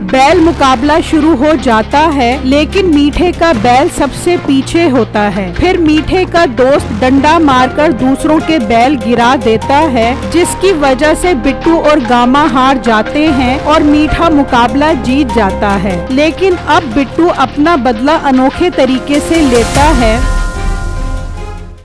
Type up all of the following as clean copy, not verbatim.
बैल मुकाबला शुरू हो जाता है, लेकिन मीठे का बैल सबसे पीछे होता है। फिर मीठे का दोस्त डंडा मारकर दूसरों के बैल गिरा देता है, जिसकी वजह से बिट्टू और गामा हार जाते हैं और मीठा मुकाबला जीत जाता है। लेकिन अब बिट्टू अपना बदला अनोखे तरीके से लेता है।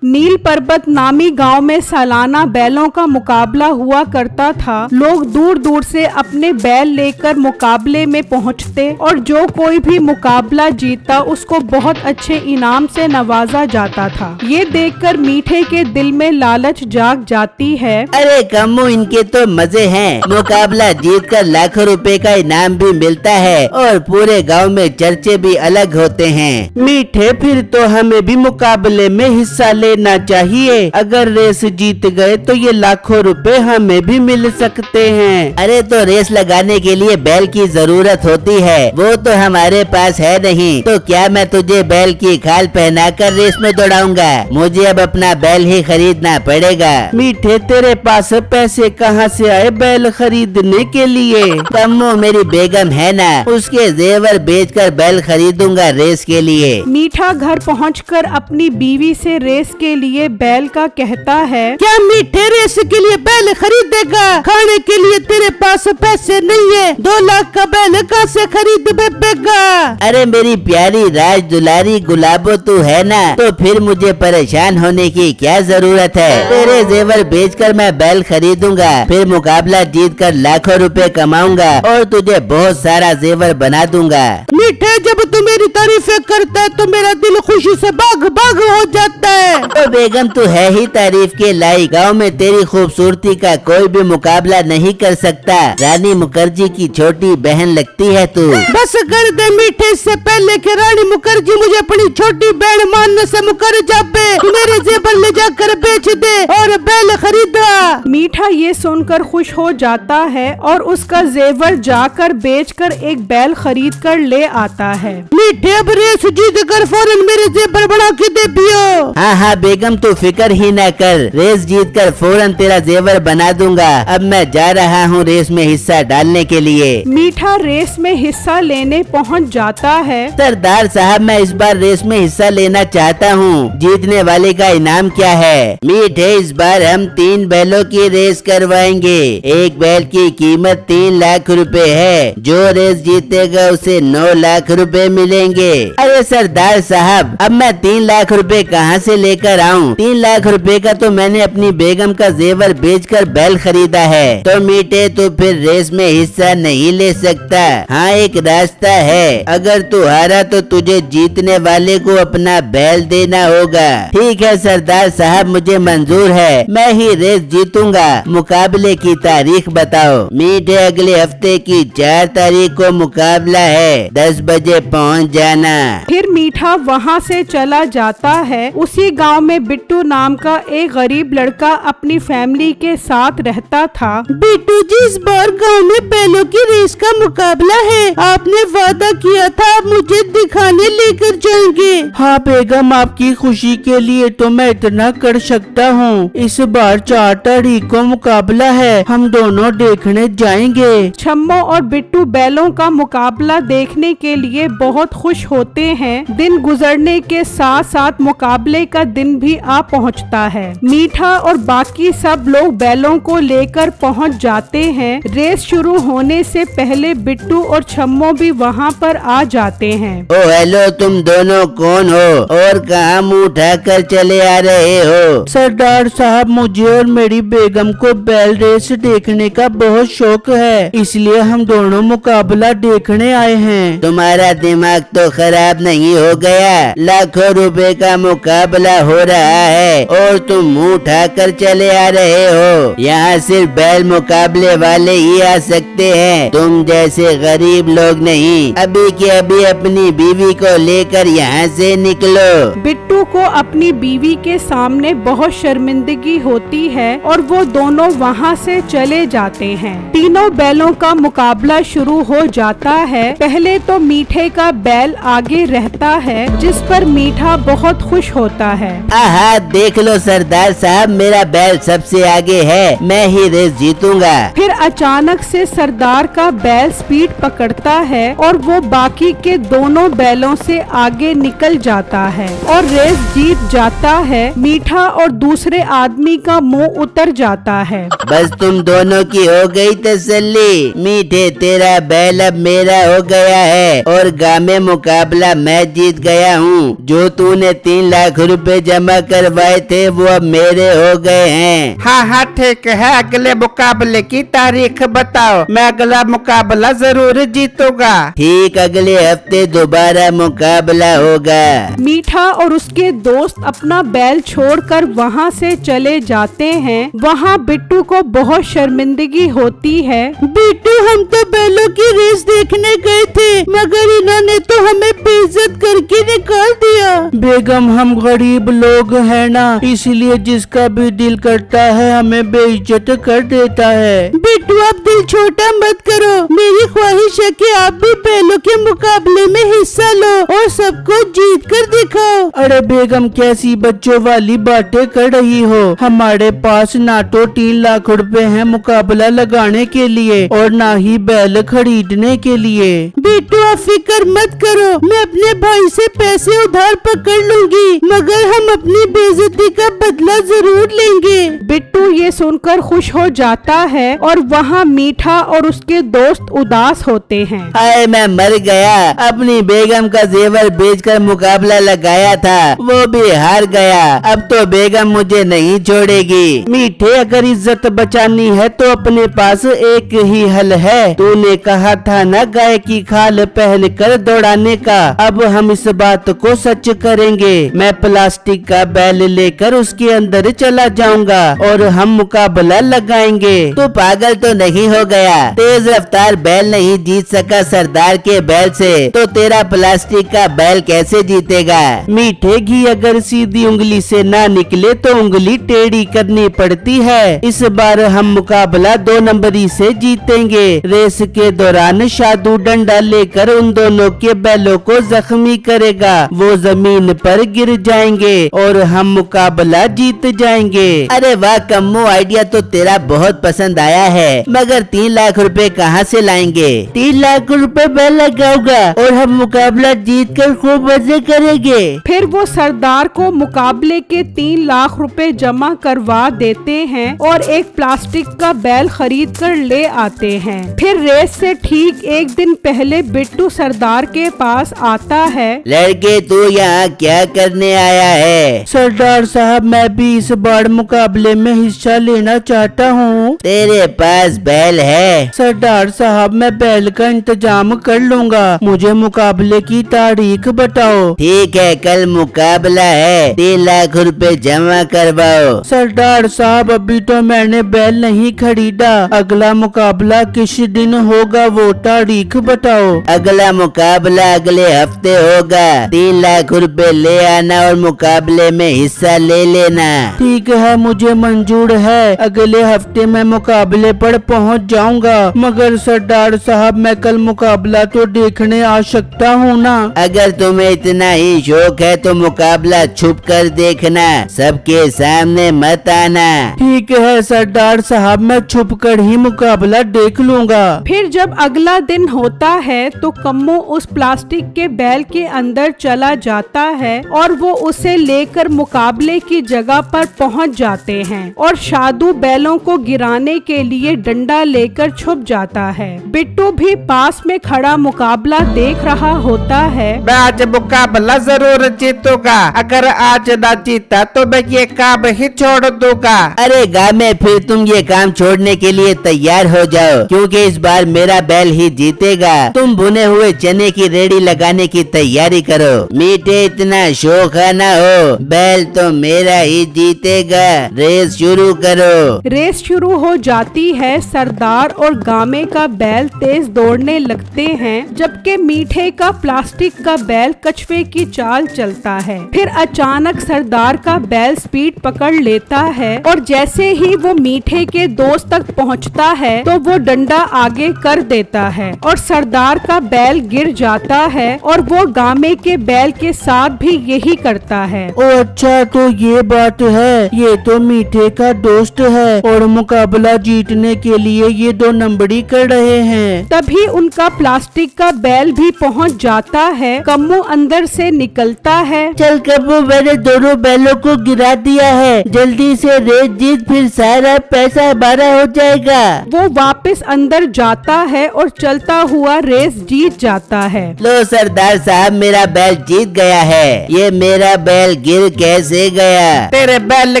नील पर्वत नामी गांव में सालाना बैलों का मुकाबला हुआ करता था। लोग दूर दूर से अपने बैल लेकर मुकाबले में पहुंचते और जो कोई भी मुकाबला जीतता उसको बहुत अच्छे इनाम से नवाजा जाता था। ये देखकर मीठे के दिल में लालच जाग जाती है। अरे कम्मू, इनके तो मजे हैं। मुकाबला जीतकर लाखों रुपए का इनाम भी मिलता है और पूरे गांव में चर्चे भी अलग होते हैं। मीठे, फिर तो हमें भी मुकाबले में हिस्सा लेना चाहिए। अगर रेस जीत गए तो ये लाखों रुपए हमें भी मिल सकते हैं। अरे तो रेस लगाने के लिए बैल की जरूरत होती है, वो तो हमारे पास है नहीं। तो क्या मैं तुझे बैल की खाल पहनाकर रेस में दौड़ाऊंगा? मुझे अब अपना बैल ही खरीदना पड़ेगा। मीठे, तेरे पास पैसे कहाँ से आए बैल खरीदने के लिए? कम्मू, मेरी बेगम है ना, उसके जेवर बेचकर बैल खरीदूंगा रेस के लिए। मीठा घर पहुंचकर अपनी बीवी से रेस के लिए बैल का कहता है। क्या मीठे रेस के लिए बैल खरीदेगा? खाने के लिए तेरे पास पैसे नहीं है। 2 लाख का बैल कहाँ से खरीद बेगा? अरे मेरी प्यारी राज दुलारी गुलाबो, तू है ना, तो फिर मुझे परेशान होने की क्या जरूरत है? तेरे जेवर बेचकर मैं बैल खरीदूंगा, फिर मुकाबला जीतकर लाखों रुपए कमाऊंगा और तुझे बहुत सारा जेवर बना दूंगा। मीठे, जब तू मेरी तारीफें करता है तो मेरा दिल खुशी से बाग बाग हो जाता है। तो बेगम, तू है ही तारीफ के लायक। गांव में तेरी खूबसूरती का कोई भी मुकाबला नहीं कर सकता। रानी मुखर्जी की छोटी बहन लगती है तू। बस कर दे मीठे, इससे पहले कि रानी मुखर्जी मुझे अपनी छोटी बहन मानने से मुकर जाए, मेरे जेवर ले जाकर बेच दे और बैल खरीदा। मीठा ये सुनकर खुश हो जाता है और उसका जेवर जाकर बेचकर एक बैल खरीद कर ले आता है। मीठे, अब रेस जीत कर फौरन मेरे जेवर बना के दे पियो। हाँ बेगम, तू फिक्र ही ना कर, रेस जीत कर फौरन तेरा जेवर बना दूंगा। अब मैं जा रहा हूँ रेस में हिस्सा डालने के लिए। मीठा रेस में हिस्सा लेने पहुँच जाता है। सरदार साहब, मैं इस बार रेस में हिस्सा लेना चाहता हूँ। जीतने वाले का इनाम क्या है? मीठे, इस बार हम 3 बैलों की रेस करवाएंगे। एक बैल की कीमत 3 लाख रुपए है। जो रेस जीतेगा उसे 9 लाख रुपए मिलेंगे। अरे सरदार साहब, अब मैं 3 लाख रुपए कहाँ से लेकर आऊं? 3 लाख रुपए का तो मैंने अपनी बेगम का जेवर बेचकर बैल खरीदा है। तो मीठे, तो फिर रेस में हिस्सा नहीं ले सकता। हाँ, एक रास्ता है। अगर तू हारा तो तुझे जीतने वाले को अपना बैल देना होगा। ठीक है सरदार साहब, मुझे मंजूर है। मैं ही रेस जीतूंगा। मुकाबले की तारीख बताओ? मीठे, अगले हफ्ते की 4 तारीख को मुकाबला है। 10 बजे पहुँच जाना। फिर मीठा वहाँ से चला जाता है। उसी गांव में बिट्टू नाम का एक गरीब लड़का अपनी फैमिली के साथ रहता था। बिट्टू जी, इस बार गांव में बैलों की रेस का मुकाबला है। आपने वादा किया था आप मुझे दिखाने लेकर जाएंगे। हाँ बेगम, आपकी खुशी के लिए तो मैं इतना कर सकता हूँ। इस बार 4 तारीख को मुकाबला है, हम दोनों देखने जाएंगे। छम्मो और बिट्टू बैलों का मुकाबला देखने के लिए बहुत खुश होते हैं। दिन गुजरने के साथ साथ मुकाबले का दिन भी आ पहुंचता है। मीठा और बाकी सब लोग बैलों को लेकर पहुंच जाते हैं। रेस शुरू होने से पहले बिट्टू और छम्मो भी वहां पर आ जाते हैं। ओ हेलो, तुम दोनों कौन हो और कहाँ मुँह उठाकर चले आ रहे हो? सरदार साहब, मुझे और मेरी बेगम को बैल रेस देखने का बहुत शौक है, इसलिए हम दोनों मुकाबला देखने आए हैं। तुम्हारा दिमाग तो खराब नहीं हो गया? लाखों रुपए का मुकाबला हो रहा है और तुम मुंह उठाकर चले आ रहे हो। यहाँ सिर्फ बैल मुकाबले वाले ही आ सकते हैं, तुम जैसे गरीब लोग नहीं। अभी के अभी अपनी बीवी को लेकर यहाँ से निकलो। बिट्टू को अपनी बीवी के सामने बहुत शर्मिंदगी होती है और वो दोनों वहाँ से चले जाते हैं। तीनों बैलों का मुकाबला शुरू हो जाता है। पहले तो मीठे का बैल आगे रहता है, जिस पर मीठा बहुत खुश होता है। आहा, देख लो सरदार साहब, मेरा बैल सबसे आगे है, मैं ही रेस जीतूंगा। फिर अचानक से सरदार का बैल स्पीड पकड़ता है और वो बाकी के दोनों बैलों से आगे निकल जाता है और रेस जीत जाता है। मीठा और दूसरे आदमी का मुंह उतर जाता है। बस तुम दोनों की हो गई तसल्ली। मीठे, तेरा बैल अब मेरा हो गया है और गाँव में मुकाबला मैं जीत गया हूँ। जो तूने 3 लाख रुपए जमा करवाए थे वो अब मेरे हो गए हैं। हाँ हाँ ठीक है, अगले मुकाबले की तारीख बताओ, मैं अगला मुकाबला जरूर जीतूंगा। ठीक, अगले हफ्ते दोबारा मुकाबला होगा। मीठा और उसके दोस्त अपना बैल छोड़कर वहाँ से चले जाते हैं। वहाँ बिट्टू को बहुत शर्मिंदगी होती है। बिट्टू, हम तो बैलों की रेस देखने गए थे, मगर इन्होंने तो हमें बेइज्जत करके निकाल दिया। बेगम, हम गरीब लोग हैं ना, इसलिए जिसका भी दिल करता है हमें बेइज्जत कर देता है। बिट्टू, आप दिल छोटा मत करो, मेरी ख्वाहिश है कि आप भी बैलों के मुकाबले में हिस्सा लो और सबको जीत कर दिखाओ। अरे बेगम, कैसी बच्चों वाली बातें कर रही हो? हमारे पास ना तो 3 लाख रुपए हैं मुकाबला लगाने के लिए और ना ही बैल खरीदने के लिए। बिट्टू, आप फिक्र मत करो, मैं अपने भाई से पैसे उधार पकड़ लूंगी, मगर हम अपनी बेइज्जती का बदला जरूर लेंगे। बिट्टू ये सुनकर खुश हो जाता है और वहाँ मीठा और उसके दोस्त उदास होते हैं। हाय, मैं मर गया। अपनी बेगम का जेवर बेचकर मुकाबला लगाया था, वो भी हार गया। अब तो बेगम मुझे नहीं छोड़ेगी। मीठे, अगर इज्जत बचानी है तो अपने पास एक ही हल है। तूने कहा था ना गाय की खाल पहन कर दौड़ाने का, अब हम इस बात को सच करेंगे। मैं प्लास्टिक का बैल लेकर उसके अंदर चला जाऊंगा और हम मुकाबला लगाएंगे। तू पागल तो नहीं हो गया? तेज रफ्तार बैल नहीं जीत सका सरदार के बैल से, तो तेरा प्लास्टिक का बैल कैसे जीतेगा? मीठे, घी अगर सीधी उंगली से ना निकले तो उंगली टेढ़ी करनी पड़ती है। इस बार हम मुकाबला 2 नंबरी से जीतेंगे। रेस के दौरान शादू डंडा लेकर उन दोनों के बैलों को जख्मी करेगा, वो जमीन पर गिर जाएंगे और हम मुकाबला जीत जाएंगे। अरे वाह कम्मो, आइडिया तो तेरा बहुत पसंद आया है, मगर 3 लाख रुपए कहाँ से लाएंगे? 3 लाख रुपए मैं लगाऊंगा और हम मुकाबला जीत कर खूब मजे करेंगे। फिर वो सरदार को मुकाबले के 3 लाख रुपए जमा करवा देते हैं और एक प्लास्टिक का बैल खरीद कर ले आते हैं। फिर रेस से ठीक एक दिन पहले बिट्टू सरदार के पास आता है। लड़के, तू यहाँ क्या करने आया है? सरदार साहब, मैं भी इस बार मुकाबले में हिस्सा लेना चाहता हूँ। तेरे पास बैल है? सरदार साहब, मैं बैल का इंतजाम कर लूँगा, मुझे मुकाबले की तारीख बताओ। ठीक है, कल मुकाबला है, 3 लाख रुपए जमा करवाओ। सरदार साहब, अभी तो मैंने बैल नहीं खरीदा, अगला मुकाबला किस दिन होगा वो तारीख बताओ। अगला मुकाबला अगले हफ्ते होगा। 3 लाख रुपए ले आना और मुकाबले में हिस्सा ले लेना। ठीक है, मुझे मंजूर है, अगले हफ्ते मैं मुकाबले पर पहुंच जाऊंगा। मगर सरदार साहब, मैं कल मुकाबला तो देखने आ सकता हूँ ना? अगर तुम्हें इतना ही शौक है तो मुकाबला छुप कर देखना, सबके सामने मत आना। ठीक है सरदार साहब, मैं छुप कर ही मुकाबला देख लूंगा। फिर जब अगला दिन होता है तो कम्मो उस प्लास्टिक के बैल के अंदर चला जाता है और वो उसे लेकर मुकाबले की जगह पर पहुंच जाते हैं और शादू बैलों को गिराने के लिए डंडा लेकर छुप जाता है। बिट्टू भी पास में खड़ा मुकाबला देख रहा होता है। मैं आज मुकाबला जरूर जीतूंगा, अगर आज ना जीता तो मैं ये काम ही छोड़ दूंगा। अरे गाँव में फिर तुम ये काम छोड़ने के लिए तैयार हो जाओ, क्योंकि इस बार मेरा बैल ही जीतेगा। तुम भुने हुए चने की रेडी लगाने की तैयारी करो। मीठे, इतना शोखा ना हो, बैल तो मेरा ही जीतेगा। रेस शुरू करो। रेस शुरू हो जाती है। सरदार और गामे का बैल तेज दौड़ने लगते हैं, जबकि मीठे का प्लास्टिक का बैल कछुए की चाल चलता करता है। फिर अचानक सरदार का बैल स्पीड पकड़ लेता है और जैसे ही वो मीठे के दोस्त तक पहुंचता है तो वो डंडा आगे कर देता है और सरदार का बैल गिर जाता है और वो गामे के बैल के साथ भी यही करता है। ओ अच्छा, तो ये बात है, ये तो मीठे का दोस्त है और मुकाबला जीतने के लिए ये 2 नंबरी कर रहे हैं। तभी उनका प्लास्टिक का बैल भी पहुंच जाता है। कम्मू अंदर से निकलता है। चल कब्बू, मैंने दोनों बैलों को गिरा दिया है, जल्दी से रेस जीत, फिर सारा पैसा हमारा हो जाएगा। वो वापस अंदर जाता है और चलता हुआ रेस जीत जाता है। लो सरदार साहब, मेरा बैल जीत गया है। ये मेरा बैल गिर कैसे गया? तेरे बैल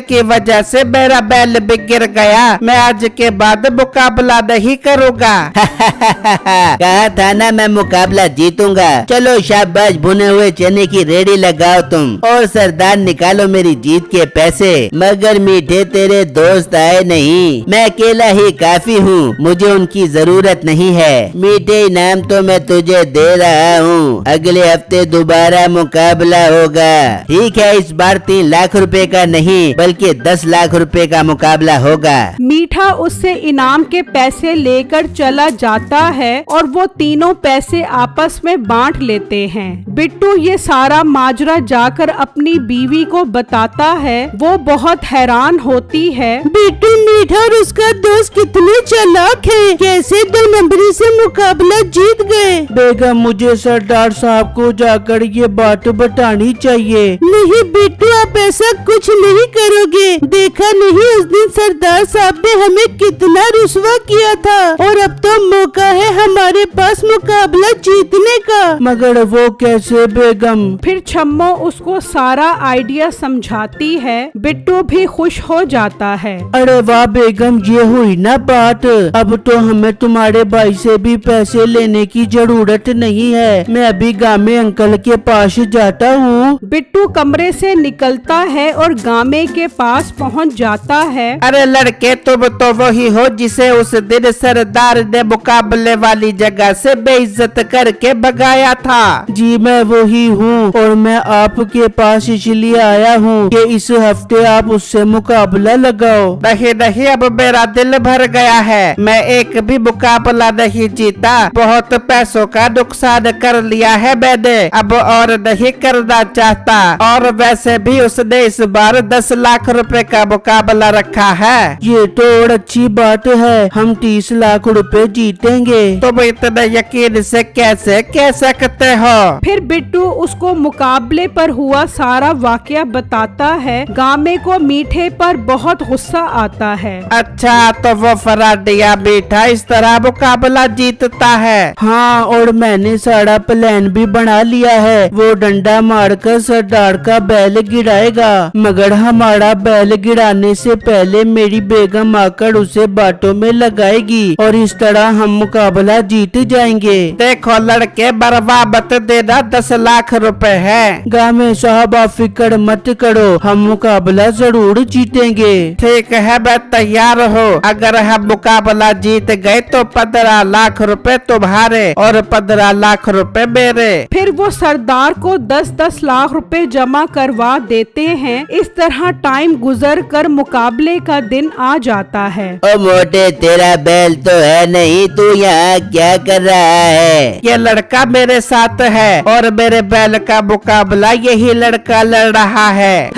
की वजह से मेरा बैल भी गिर गया। मैं आज के बाद मुकाबला नहीं करूँगा। कहा था ना मैं मुकाबला जीतूंगा। चलो शाबाश, भुने हुए चने की रेडी लगाओ तुम, और सरदार निकालो मेरी जीत के पैसे। मगर मीठे तेरे दोस्त आए नहीं, मैं अकेला ही काफी हूँ, मुझे उनकी जरूरत नहीं है। मीठे इनाम तो मैं तुझे दे रहा हूँ, अगले हफ्ते दोबारा मुकाबला होगा। ठीक है, इस बार 3 लाख रुपए का नहीं बल्कि 10 लाख रुपए का मुकाबला होगा। मीठा उससे इनाम के पैसे लेकर चला जाता है और वो तीनों पैसे आपस में बांट लेते हैं। बिट्टू ये सारा माजरा जाकर अपनी बीवी को बताता है। वो बहुत हैरान होती है। बिट्टू, मीठा और उसका दोस्त कितने चालाक है, कैसे 2 नंबरी से मुकाबला जीत गए। बेगम, मुझे सरदार साहब को जाकर ये बात बतानी चाहिए। नहीं बिट्टू, आप ऐसा कुछ नहीं करोगे। देखा नहीं उस दिन सरदार साहब ने हमें कितना रुस्वा किया था, और अब तो मौका है हमारे पास मुकाबला जीतने का। मगर वो कैसे बेगम? फिर छम्मो उसको सारा आइडिया समझाती है। बिट्टू भी खुश हो जाता है। अरे वाह बेगम, ये हुई ना बात। अब तो हमें तुम्हारे भाई से भी पैसे लेने की जरूरत नहीं है। मैं अभी गामे अंकल के पास जाता हूँ। बिट्टू कमरे से निकलता है और गामे के पास पहुँच जाता है। अरे लड़के, तुम तो वही हो जिसे उस दिन सरदार ने मुकाबले वाली जगह से बेइज्जत करके भगाया था। जी मैं वही हूँ, और मैं आपके पास इसलिए आया हूँ कि इस हफ्ते आप उससे मुकाबला लगाओ। नहीं नहीं, अब मेरा दिल भर गया है। मैं एक भी मुकाबला नहीं जीता, बहुत पैसों का नुकसान कर लिया है मैंने, अब और नहीं करना चाहता। और वैसे भी उसने इस बार 10 लाख रुपए का मुकाबला रखा है। ये तो और अच्छी बात है, हम 30 लाख रुपए जीतेंगे। तुम इतने यकीन से कैसे कह सकते हो? फिर बिट्टू उसको मुकाबले पर हुआ सारा वाकया बताता है। गामे को मीठे पर बहुत गुस्सा आता है। अच्छा, तो वो फराडिया मीठा इस तरह मुकाबला जीतता है? हाँ, और मैंने सारा प्लान भी बना लिया है। वो डंडा मारकर सरदार का बैल गिराएगा, मगर हमारा बैल गिराने से पहले मेरी बेगम आकर उसे बातों में लगाएगी, और इस तरह हम मुकाबला जीत जाएंगे। देखो लड़के, बर्बाद मत देना, 10 लाख रुपए है। गामे साहब, आप फिक्र मत करो, हम मुकाबला जरूर जीतेंगे। ठीक है, मैं तैयार हूँ। अगर हम मुकाबला जीत गए तो 15 लाख रुपए तुम्हारे और 15 लाख रुपए मेरे। फिर वो सरदार को 10-10 लाख रुपए जमा करवा देते हैं। इस तरह टाइम गुजर कर मुकाबले का दिन आ जाता है। ओ मोटे, तेरा बैल तो है नहीं, तू यहाँ क्या कर रहा है? ये लड़का मेरे साथ है और मेरे बैल का मुकाबला यही लड़का लड़ रहा है।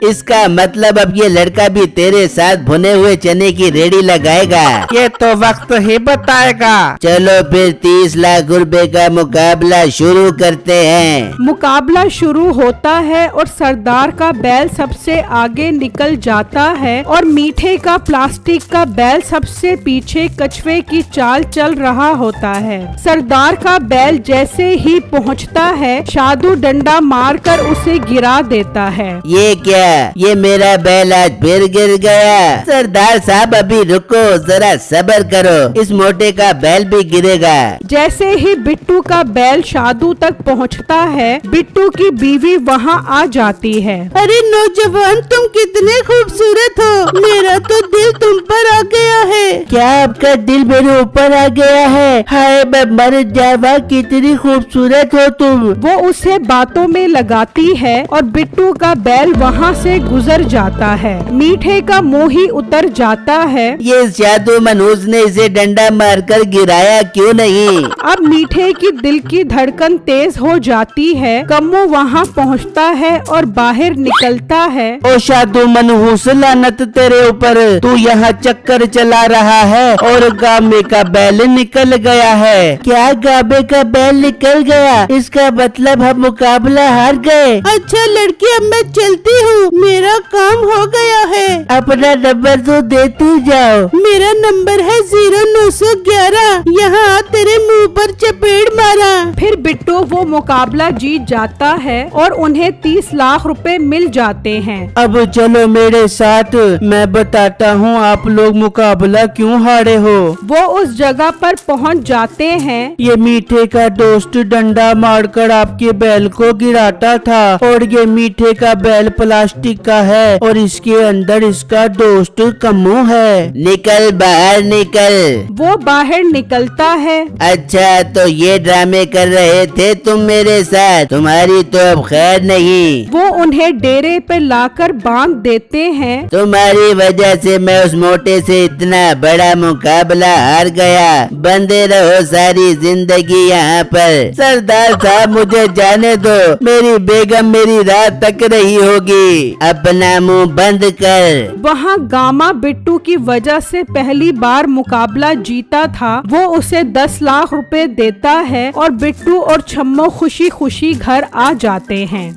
इसका मतलब अब ये लड़का भी तेरे साथ भुने हुए चने की रेडी लगाएगा। ये तो वक्त ही बताएगा। चलो फिर 30 लाख रुपए का मुकाबला शुरू करते हैं। मुकाबला शुरू होता है और सरदार का बैल सबसे आगे निकल जाता है और मीठे का प्लास्टिक का बैल सबसे पीछे कछुए की चाल चल रहा होता है। सरदार का बैल जैसे ही पहुंचता है, शादू डंडा मारकर उसे गिरा देता है। ये क्या? ये मेरा बैल आज फिर गिर गया। सरदार साहब, अभी रुको, जरा सब्र करो, इस मोटे का बैल भी गिरेगा। जैसे ही बिट्टू का बैल शादू तक पहुंचता है, बिट्टू की बीवी वहां आ जाती है। अरे नौजवान, तुम कितने खूबसूरत हो, मेरा तो दिल तुम पर आ गया है। क्या आपका दिल मेरे ऊपर आ गया है? हाय, मैं मर जावा कितनी खूबसूरत हो तुम। वो उसे बातों में लगाती है और बिट्टू का बैल वहाँ से गुजर जाता है। मीठे का मोह ही उतर जाता है। ये जादू मनहूस ने इसे डंडा मारकर गिराया क्यों नहीं? अब मीठे की दिल की धड़कन तेज हो जाती है। कम्मू वहाँ पहुँचता है और बाहर निकलता है। ओ शादू मनहूस, लानत तेरे ऊपर, तू यहाँ चक्कर चला रहा है और गामे का बैल निकल गया है। क्या गाबे का बैल निकल गया? इसका मतलब हम मुकाबला हार गए। अच्छा लड़की, अब मैं चलती हूँ, मेरा काम हो गया है। अपना नंबर तो देती जाओ। मेरा नंबर है 0911। यहाँ तेरे मुंह पर चपेट मारा। फिर बिट्टू वो मुकाबला जीत जाता है और उन्हें 30 लाख रुपए मिल जाते हैं। अब चलो मेरे साथ, मैं बताता हूँ आप लोग मुकाबला क्यों हारे हो। वो उस जगह पर पहुँच जाते हैं। ये मीठे का दोस्त डंडा मारकर आपके बैल को गिराता था और ये मीठे का बैल प्लास्टिक का है और इसके अंदर इसका दोस्त कम्मू है। निकल बाहर निकल। वो बाहर निकलता है। अच्छा तो ये ड्रामे कर रहे थे तुम मेरे साथ, तुम्हारी तो अब खैर नहीं। वो उन्हें डेरे पे लाकर बांध देते हैं। तुम्हारी वजह से मैं उस मोटे से इतना बड़ा मुकाबला हार गया। बंदे रहो सारी जिंदगी यहाँ पर। सरदार साहब मुझे जाने दो, मेरी बेगम मेरी राह तक रही होगी। अपना मुंह बंद कर। वहाँ गामा बिट्टू की वजह से पहली बार मुकाबला जीता था। वो उसे 10 लाख रुपए देता है और बिट्टू और छम्मो खुशी खुशी घर आ जाते हैं।